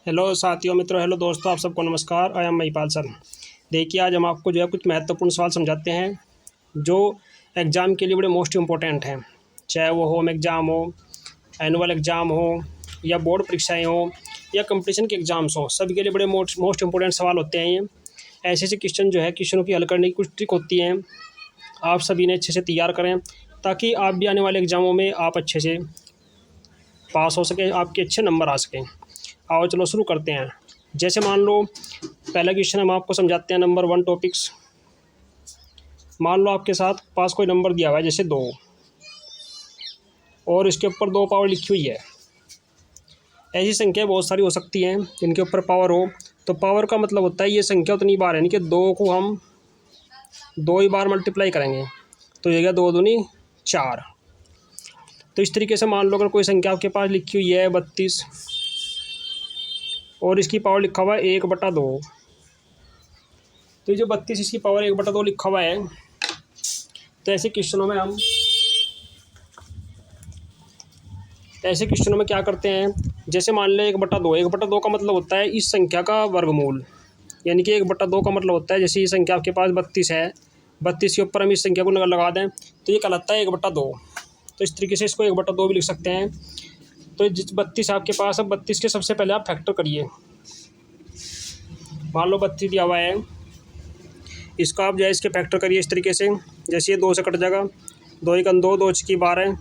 Hello साथियों, मित्रों, hello दोस्तों, आप सबको नमस्कार। I am Mahipal sir. देखिए, आज हम आपको जो है कुछ महत्वपूर्ण सवाल समझाते हैं जो एग्ज़ाम के लिए बड़े मोस्ट इम्पोर्टेंट हैं। चाहे वो होम एग्ज़ाम हो, एनुअल एग्ज़ाम हो, या बोर्ड परीक्षाएं हो, या कंपटीशन के एग्ज़ाम्स हो, सभी के लिए बड़े मोस्ट इम्पोर्टेंट सवाल होते हैं। ये ऐसे ऐसे क्वेश्चन जो है, क्वेश्चनों की हल करने की कुछ ट्रिक होती हैं। आप सभी ने अच्छे से तैयार करें ताकि आप भी आने वाले एग्ज़ामों में आप अच्छे से पास हो सकें, आपके अच्छे नंबर आ सकें। आओ चलो शुरू करते हैं। जैसे मान लो, पहला क्वेश्चन हम आपको समझाते हैं। Number 1 topics. मान लो आपके साथ पास कोई नंबर दिया हुआ है, जैसे 2, और इसके ऊपर 2 पावर लिखी हुई है। ऐसी संख्या बहुत सारी हो सकती हैं जिनके ऊपर पावर हो। तो पावर का मतलब होता है ये संख्या उतनी बार है, यानी कि 2 को हम 2 ही बार मल्टीप्लाई करेंगे तो ये गया 2 दूनी 4। तो इस तरीके से मान लो अगर कोई संख्या आपके पास लिखी हुई है 32 और इसकी पावर लिखा हुआ है 1/2, तो ये जो 32 इसकी पावर 1/2 लिखा हुआ है, तो ऐसे क्वेश्चनों में क्या करते हैं। जैसे मान लें 1/2 का मतलब होता है इस संख्या का वर्गमूल, यानी कि 1/2 का मतलब होता है जैसे ये संख्या आपके पास 32 है, 32 के ऊपर हम इस संख्या को नगर लगा दें तो ये कहलाता है 1/2। तो इस तरीके से इसको 1/2 भी लिख सकते हैं। तो जिस 32 आपके पास, अब 32 के सबसे पहले आप फैक्टर करिए। मान लो 32 दिया हुआ है, इसका आप जो है इसके फैक्टर करिए इस तरीके से। जैसे ये 2 से कट जाएगा, 2 एकम 2, 2 छक्की 12,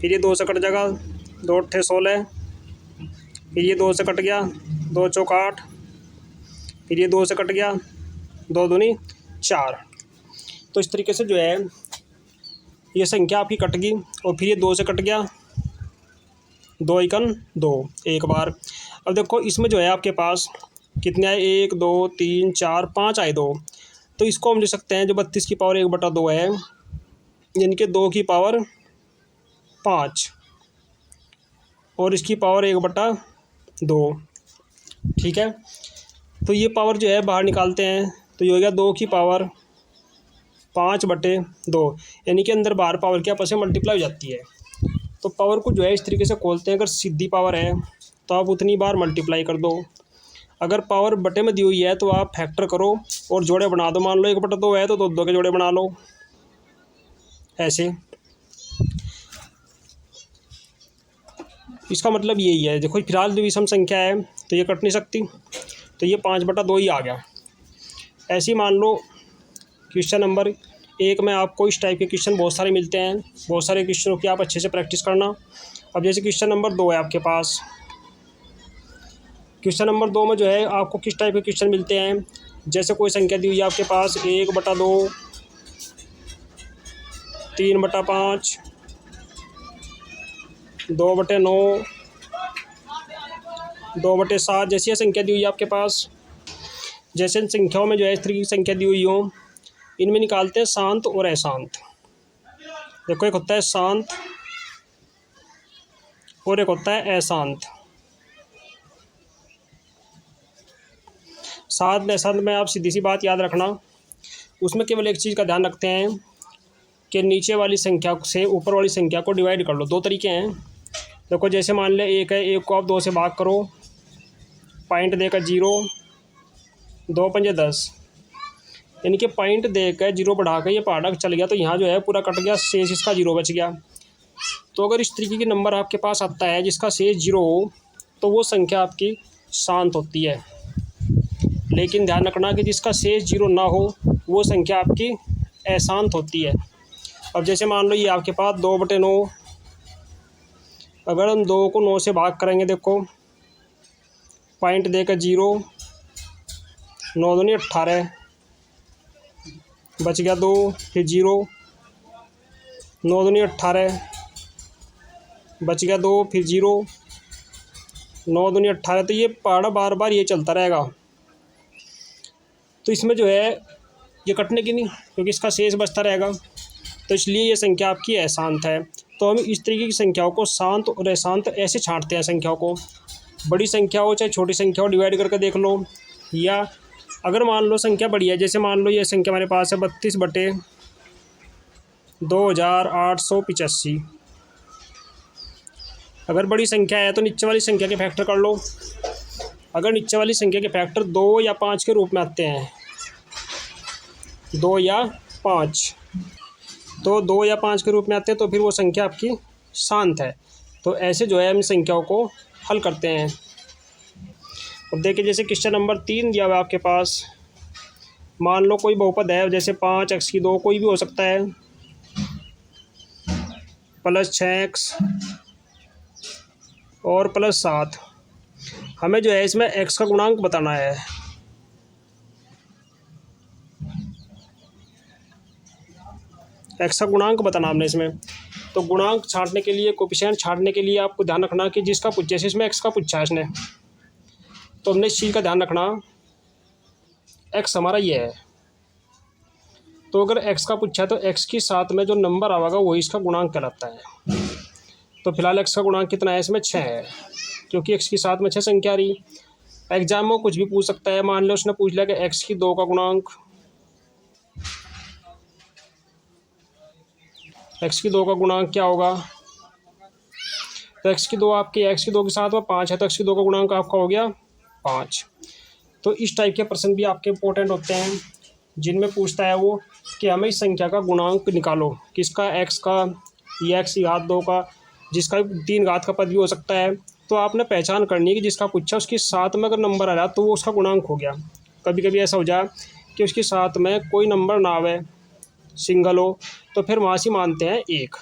फिर ये 2 से कट जाएगा, 2 अट्ठे 16, फिर ये 2 से कट गया, 2 चौक 8, फिर ये 2 से कट गया, 2 दूनी 4। तो इस तरीके से जो है ये संख्या आपकी कट गई, और फिर ये 2 से कट गया, 2 एकम 2 एक बार। अब देखो इसमें जो है आपके पास कितने आए, 1 2 3 4 5 आए 2। तो इसको हम लिख सकते हैं जो 32 की पावर 1/2 है, यानी कि 2 की पावर 5 और इसकी पावर 1/2। ठीक है, तो ये पावर जो है बाहर निकालते हैं तो ये हो गया 2 की पावर 5/2, यानी कि अंदर बाहर पावर के आपस में मल्टीप्लाई हो जाती है। तो पावर को जो है इस तरीके से खोलते हैं। अगर सीधी पावर है तो आप उतनी बार मल्टीप्लाई कर दो, अगर पावर बटे में दी हुई है तो आप फैक्टर करो और जोड़े बना दो। मान लो 1/2 है तो 2 के जोड़े बना लो। ऐसे इसका मतलब यही है। देखो फिलहाल जो विषम संख्या है तो ये कट नहीं सकती, तो ये 5/2 ही आ गया। ऐसे ही मान लो क्वेश्चन नंबर 1 में आपको इस टाइप के क्वेश्चन बहुत सारे मिलते हैं। बहुत सारे क्वेश्चनों की आप अच्छे से प्रैक्टिस करना। अब जैसे क्वेश्चन नंबर 2 है आपके पास, क्वेश्चन नंबर 2 में जो है आपको किस टाइप के क्वेश्चन मिलते हैं। जैसे कोई संख्या दी हुई है आपके पास 1/2, 3/5, 2/9, 2/7, जैसी संख्या दी हुई है आपके पास। जैसे इन संख्याओं में जो है इस तरीके की संख्या दी हुई हो, इनमें निकालते हैं शांत और अशांत। देखो एक होता है शांत और एक होता है अशांत। शांत अशांत में आप सीधी सी बात याद रखना, उसमें केवल एक चीज़ का ध्यान रखते हैं कि नीचे वाली संख्या से ऊपर वाली संख्या को डिवाइड कर लो। 2 तरीके हैं। देखो जैसे मान लें 1 है, 1 को आप 2 से भाग करो, पॉइंट देकर 0, 2 पंजे 10, यानी कि पॉइंट देकर 0 बढ़ा कर ये पहाड़ा चल गया तो यहाँ जो है पूरा कट गया, शेष इसका 0 बच गया। तो अगर इस तरीके की नंबर आपके पास आता है जिसका शेष 0 हो तो वो संख्या आपकी शांत होती है। लेकिन ध्यान रखना कि जिसका शेष 0 ना हो वो संख्या आपकी अशांत होती है। अब जैसे मान लो ये आपके पास 2/9, अगर हम 2 को 9 से भाग करेंगे, देखो पॉइंट देकर 0, 9 दूनी 18, बच गया 2, फिर 0, 9 दूनी 18, बच गया 2, फिर 0, 9 दूनी 18। तो ये पहाड़ा बार बार ये चलता रहेगा। तो इसमें जो है ये कटने की नहीं, क्योंकि इसका शेष बचता रहेगा, तो इसलिए ये संख्या आपकी अशांत है। तो हम इस तरीके की संख्याओं को शांत और अशांत ऐसे छांटते हैं। संख्याओं को बड़ी संख्या हो चाहे छोटी संख्या हो डिवाइड करके देख लो, या अगर मान लो संख्या बड़ी है, जैसे मान लो ये संख्या हमारे पास है 32/2885। अगर बड़ी संख्या है तो नीचे वाली संख्या के फैक्टर कर लो। अगर नीचे वाली संख्या के फैक्टर 2 या 5 के रूप में आते हैं, 2 या 5, तो 2 या 5 के रूप में आते हैं तो फिर वो संख्या आपकी शांत है। तो ऐसे जो है हम संख्याओं को हल करते हैं। अब देखिए जैसे क्वेश्चन नंबर 3 दिया हुआ आपके पास। मान लो कोई बहुपद है, जैसे 5x2 कोई भी हो सकता है, प्लस 6x और प्लस 7। हमें जो है इसमें x का गुणांक बताना है। x का गुणांक बताना हमने इसमें। तो गुणांक छांटने के लिए, कोफिशिएंट छांटने के लिए आपको ध्यान रखना कि जिसका पूछा, जैसे इसमें x का पूछा है इसने, तो हमने इस चीज़ का ध्यान रखना x हमारा ये है। तो अगर x का पूछा है तो x के साथ में जो नंबर आएगा वही इसका गुणांक कहलाता है। तो फिलहाल x का गुणांक कितना है इसमें? 6 है, क्योंकि x के साथ में 6 संख्या आ रही। एग्जाम में कुछ भी पूछ सकता है। मान लो उसने पूछ लिया कि x2 का गुणांक, x2 का गुणांक क्या होगा? तो x2 आपकी, x2 के साथ में 5 है, तो x2 का गुणांक आपका हो गया 5। तो इस टाइप के प्रश्न भी आपके इंपॉर्टेंट होते हैं, जिनमें पूछता है वो कि हमें इस संख्या का गुणांक निकालो। किसका? x का, या x की घात 2 का, जिसका 3 घात का पद भी हो सकता है। तो आपने पहचान करनी है कि जिसका पूछा उसके साथ में अगर नंबर आ रहा तो वो उसका गुणांक हो गया। कभी कभी ऐसा हो जाए कि उसके साथ में कोई नंबर ना आवे, सिंगल हो, तो फिर वहाँ से मानते हैं 1।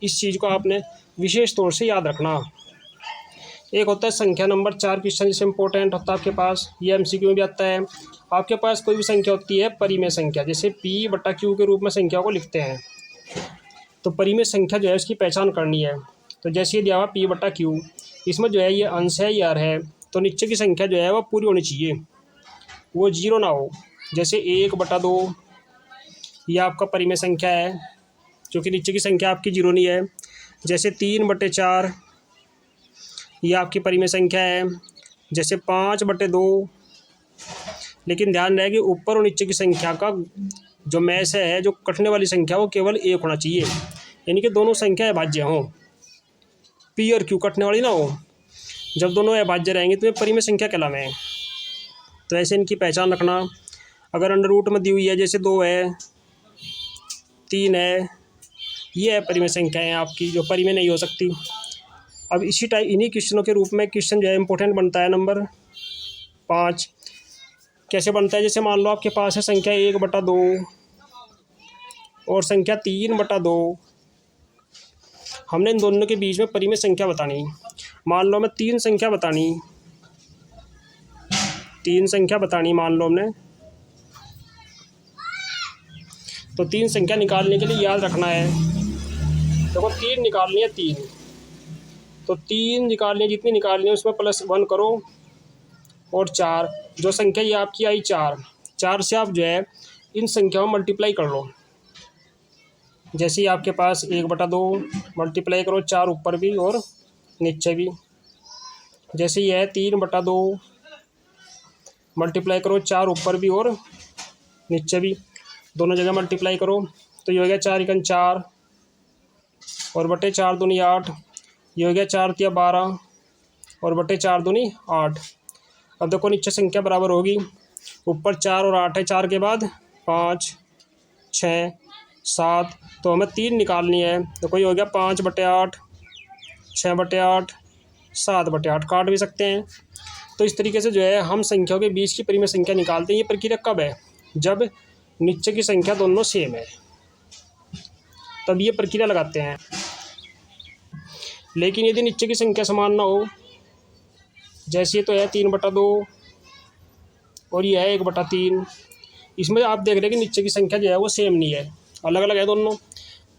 इस चीज़ को आपने विशेष तौर से याद रखना। एक होता है संख्या नंबर 4 क्वेश्चन, जिससे इंपॉर्टेंट होता है आपके पास, ये एमसीक्यू में भी आता है। आपके पास कोई भी संख्या होती है परिमेय संख्या, जैसे p/q के रूप में संख्या को लिखते हैं। तो परिमेय संख्या जो है उसकी पहचान करनी है। तो जैसे ये दिया हुआ p/q, इसमें जो है ये अंश है, ये हर है, तो नीचे की संख्या जो है वो पूरी होनी चाहिए, वो 0 ना हो। जैसे 1/2 ये आपका परिमेय संख्या है, क्योंकि नीचे की संख्या आपकी 0 नहीं है। जैसे 3/4 ये आपकी परिमेय संख्या है। जैसे 5/2। लेकिन ध्यान रहे कि ऊपर और नीचे की संख्या का जो मैच है, जो कटने वाली संख्या, वो केवल 1 होना चाहिए, यानी कि दोनों संख्या अभाज्य हों, p और q कटने वाली ना हो। जब दोनों अभाज्य रहेंगे तो ये परिमेय संख्या कहलावे। तो ऐसे इनकी पहचान रखना। अगर अंडर रूट में दी हुई है, जैसे 2 है, 3 है, ये है परिमेय संख्या है आपकी, जो परिमेय नहीं हो सकती। अब इसी टाइप इन्हीं क्वेश्चनों के रूप में क्वेश्चन जो है इंपॉर्टेंट बनता है नंबर 5। कैसे बनता है? जैसे मान लो आपके पास है संख्या 1/2 और संख्या 3/2। हमने इन दोनों के बीच में परिमेय संख्या बतानी। मान लो हमें 3 संख्या बतानी, 3 संख्या बतानी मान लो हमने। तो 3 संख्या निकालने के लिए याद रखना है, देखो 3 निकालनी है, 3, तो 3 निकालनी है, जितनी निकालनी है उसमें +1 करो और 4, जो संख्या ये आपकी आई 4 से आप जो है इन संख्याओं में मल्टीप्लाई कर लो। जैसे ही आपके पास 1/2 मल्टीप्लाई करो 4 ऊपर भी और नीचे भी। जैसे ये है 3/2 मल्टीप्लाई करो 4 ऊपर भी और नीचे भी, दोनों जगह मल्टीप्लाई करो। तो ये हो गया 4 × 4 और बटे 4 दूनी 8। ये हो गया 4 × 12 और बटे 4 दूनी 8। अब देखो नीचे संख्या बराबर होगी, ऊपर 4 और 8 है, 4 के बाद 5, 6, 7, तो हमें 3 निकालनी है। तो ये हो गया 5/8, 6/8, 7/8, काट भी सकते हैं। तो इस तरीके से जो है हम संख्याओं के बीच की परिमेय संख्या निकालते हैं। ये प्रक्रिया कब है? जब नीचे की संख्या दोनों सेम है, तब ये प्रक्रिया लगाते हैं। लेकिन यदि नीचे की संख्या समान ना हो, जैसे तो है 3/2 और ये है 1/3, इसमें आप देख रहे हैं कि नीचे की संख्या जो है वो सेम नहीं है, अलग अलग है दोनों।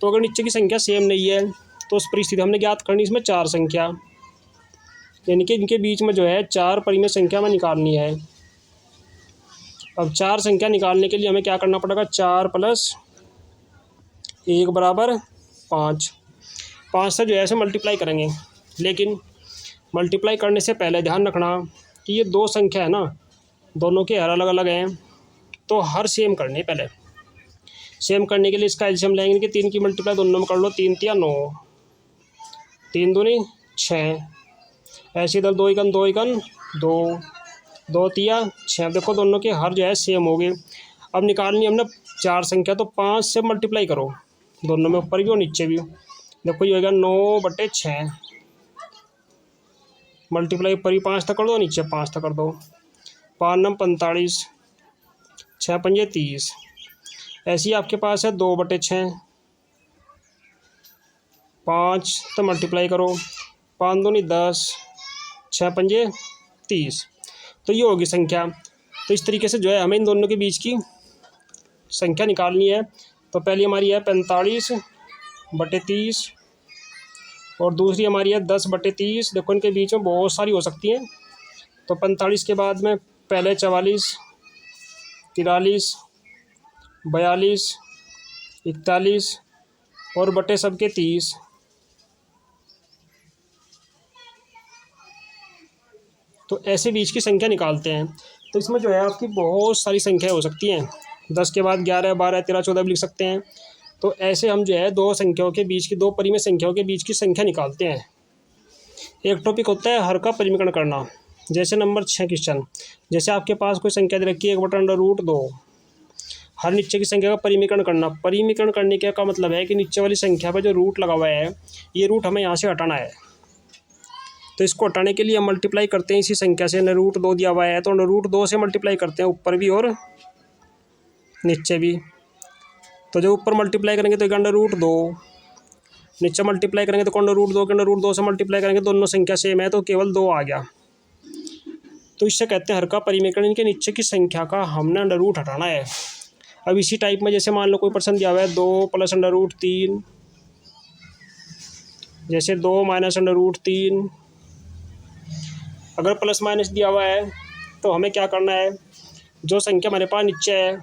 तो अगर नीचे की संख्या सेम नहीं है तो उस परिस्थिति हमने ज्ञात करनी इसमें 4 संख्या, यानी कि इनके बीच में जो है 4 परिमेय संख्या में निकालनी है। अब 4 संख्या निकालने के लिए हमें क्या करना पड़ेगा? 4 + 1 = 5। 5 से जो है ऐसे मल्टीप्लाई करेंगे। लेकिन मल्टीप्लाई करने से पहले ध्यान रखना कि ये 2 संख्या है ना, दोनों के हर अलग अलग हैं, तो हर सेम करनी है। पहले सेम करने के लिए इसका एलसीएम लेंगे कि 3 की मल्टीप्लाई दोनों में कर लो, 3 × 3 = 9, 3 दूनी छः, ऐसे इधर 2 एकन 2 एकन 2, 2 तिया 6। देखो दोनों के हर जो है सेम हो गए। अब निकालनी हमने 4 संख्या, तो 5 से मल्टीप्लाई करो दोनों में, ऊपर भी और नीचे भी। देखो ये होगा 9/6, मल्टीप्लाई ऊपर ही 5 तक कर दो, नीचे 5 तक कर दो। 5 9 45, 6 पंजे 30। ऐसे ही आपके पास है 2/6, 5 तो मल्टीप्लाई करो, 5 दूनी 10, 6 पंजे 30। तो ये होगी संख्या। तो इस तरीके से जो है हमें इन दोनों के बीच की संख्या निकालनी है। तो पहली हमारी है 45/30 और दूसरी हमारी है 10/30। देखो इनके बीच में बहुत सारी हो सकती हैं। तो 45 के बाद में पहले 44, 43, 42, 41 और बटे सबके 30। तो ऐसे बीच की संख्या निकालते हैं। तो इसमें जो है आपकी बहुत सारी संख्याएं हो सकती हैं। 10 के बाद 11, 12, 13, 14 भी लिख सकते हैं। तो ऐसे हम जो है दो संख्याओं के बीच की, दो परिमेय संख्याओं के बीच की संख्या निकालते हैं। एक टॉपिक होता है हर का परिमीकरण करना। जैसे नंबर 6 क्वेश्चन, जैसे आपके पास कोई संख्या दे रखी है 1/√2, हर नीचे की संख्या का परिमीकरण करना। परिमीकरण करने का मतलब है कि नीचे वाली संख्या पर जो रूट लगा हुआ है, ये रूट हमें यहाँ से हटाना है। तो इसको हटाने के लिए हम मल्टीप्लाई करते हैं इसी संख्या से। √2 दिया हुआ है तो √2 से मल्टीप्लाई करते हैं, ऊपर भी और नीचे भी। तो जो ऊपर मल्टीप्लाई करेंगे तो √2, नीचे मल्टीप्लाई करेंगे तो √2 के √2 से मल्टीप्लाई करेंगे, दोनों संख्या सेम है तो केवल 2 आ गया। तो इससे कहते हैं हर का परिमीकरण। इनके नीचे की संख्या का हमने √ हटाना है। अब इसी टाइप में जैसे मान लो कोई प्रश्न दिया हुआ है 2 + √3, जैसे 2 - √3। अगर प्लस माइनस दिया हुआ है तो हमें क्या करना है, जो संख्या हमारे पास नीचे है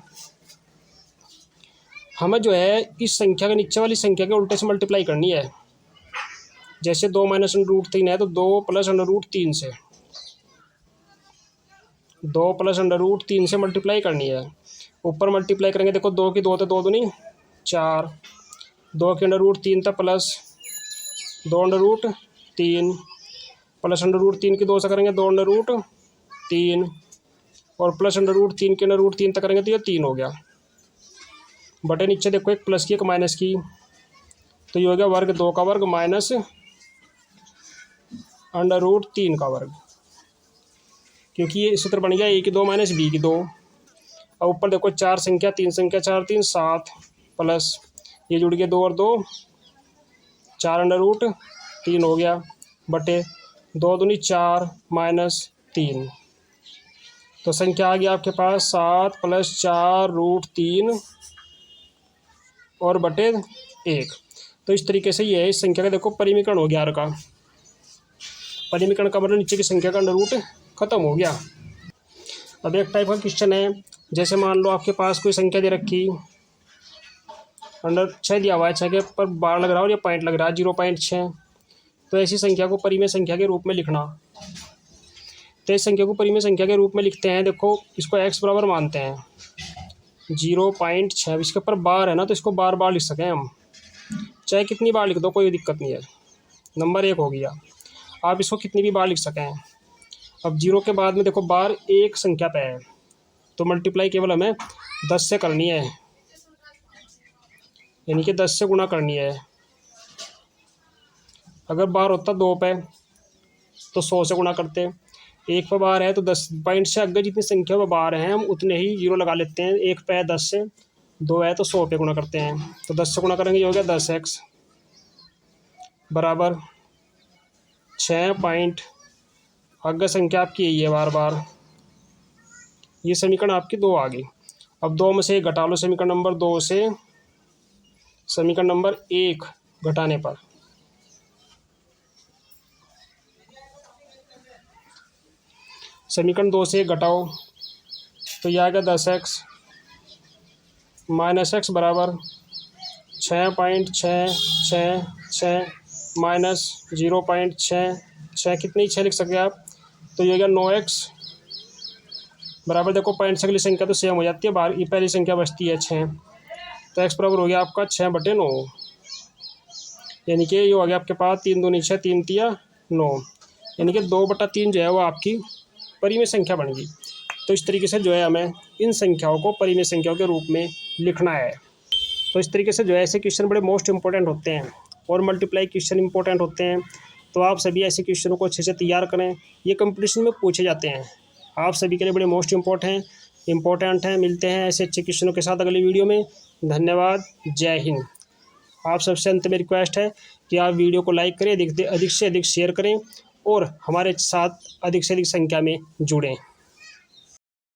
हमें जो है इस संख्या के नीचे वाली संख्या के उल्टे से मल्टीप्लाई करनी है। जैसे 2 - √3 है तो 2 + √3 से, 2 + √3 से मल्टीप्लाई करनी है। ऊपर मल्टीप्लाई करेंगे, देखो 2 की 2 तो 2 दूनी 4, 2 के √3 था प्लस 2 √3, प्लस √3 की 2 से करेंगे 2 √3 और प्लस √3 के √3 तक करेंगे तो ये 3 हो गया। बटे नीचे देखो एक प्लस की एक माइनस की, तो ये हो गया वर्ग 2 का वर्ग माइनस √3 का वर्ग, क्योंकि ये सूत्र बन गया a की 2 - b की 2। अब ऊपर देखो 4 संख्या 3 संख्या 4 3 7 प्लस ये जुड़ गए 2 और 2 4 √3 हो गया, बटे 2 दूनी 4 -3। तो संख्या आ गया आपके पास 7 + 4 √3 और बटे 1। तो इस तरीके से ये है इस संख्या का देखो परिमीकरण हो गया हर का। परिमीकरण का मतलब नीचे की संख्या का √ खत्म हो गया। अब एक टाइप का क्वेश्चन है, जैसे मान लो आपके पास कोई संख्या दे रखी √6 दिया हुआ है, 6 के ऊपर बार लग रहा है और ये पॉइंट लग रहा है 0.6। तो ऐसी संख्या को परिमेय संख्या के रूप में लिखना। तो इस संख्या को परिमेय संख्या के रूप में लिखते हैं। देखो इसको x बराबर मानते हैं 0.6। इसके ऊपर बार है ना, तो इसको बार बार लिख सकें हम, चाहे कितनी बार लिख दो कोई दिक्कत नहीं है। नंबर 1 हो गया। आप इसको कितनी भी बार लिख सकें। अब 0 के बाद में देखो बार एक संख्या पे है तो मल्टीप्लाई केवल हमें 10 से करनी है, यानी कि 10 से गुणा करनी है। अगर बार होता 2 पे तो 100 से गुणा करते। 1 पे बार है तो 10 पॉइंट से अगर जितनी संख्या में बार हैं हम उतने ही 0 लगा लेते हैं। 1 पे है 10 से, 2 है तो 100 पे गुणा करते हैं। तो 10 से गुणा करेंगे ये हो गया 10x बराबर 6 पॉइंट, अगर संख्या आपकी यही है बार बार। ये समीकरण आपकी 2 आ गई। अब 2 में से 1 घटा लो, समीकरण नंबर 2 से समीकरण नंबर 1 घटाने पर समीकरण 2 से 1 घटाओ तो यह आ गया 10x -x बराबर 6.666 -0.66 कितनी 6 लिख सकते हैं आप, तो ये हो गया 9x बराबर, देखो पॉइंट से अगली संख्या तो सेम हो जाती है, बाहर ये पहली संख्या बचती है 6। तो x बराबर हो गया आपका 6/9, यानी कि ये हो गया आपके पास 3 दूनी 6 3 तिया 9, यानी कि 2/3 जो है वो आपकी परिमेय संख्या बन गई। तो इस तरीके से जो है हमें इन संख्याओं को परिमेय संख्याओं के रूप में लिखना है। तो इस तरीके से जो है ऐसे क्वेश्चन बड़े मोस्ट इंपॉर्टेंट होते हैं और मल्टीप्लाई क्वेश्चन इंपॉर्टेंट होते हैं। तो आप सभी ऐसे क्वेश्चनों को अच्छे से तैयार करें, ये कंपटीशन में पूछे जाते हैं, आप सभी के लिए बड़े मोस्ट इंपॉर्टेंट हैं। मिलते हैं ऐसे अच्छे क्वेश्चनों के साथ अगली वीडियो में। धन्यवाद, जय हिंद। आप सबसे अंत में रिक्वेस्ट है कि आप वीडियो को लाइक करें, अधिक से अधिक शेयर करें और हमारे साथ अधिक से अधिक संख्या में जुड़ें।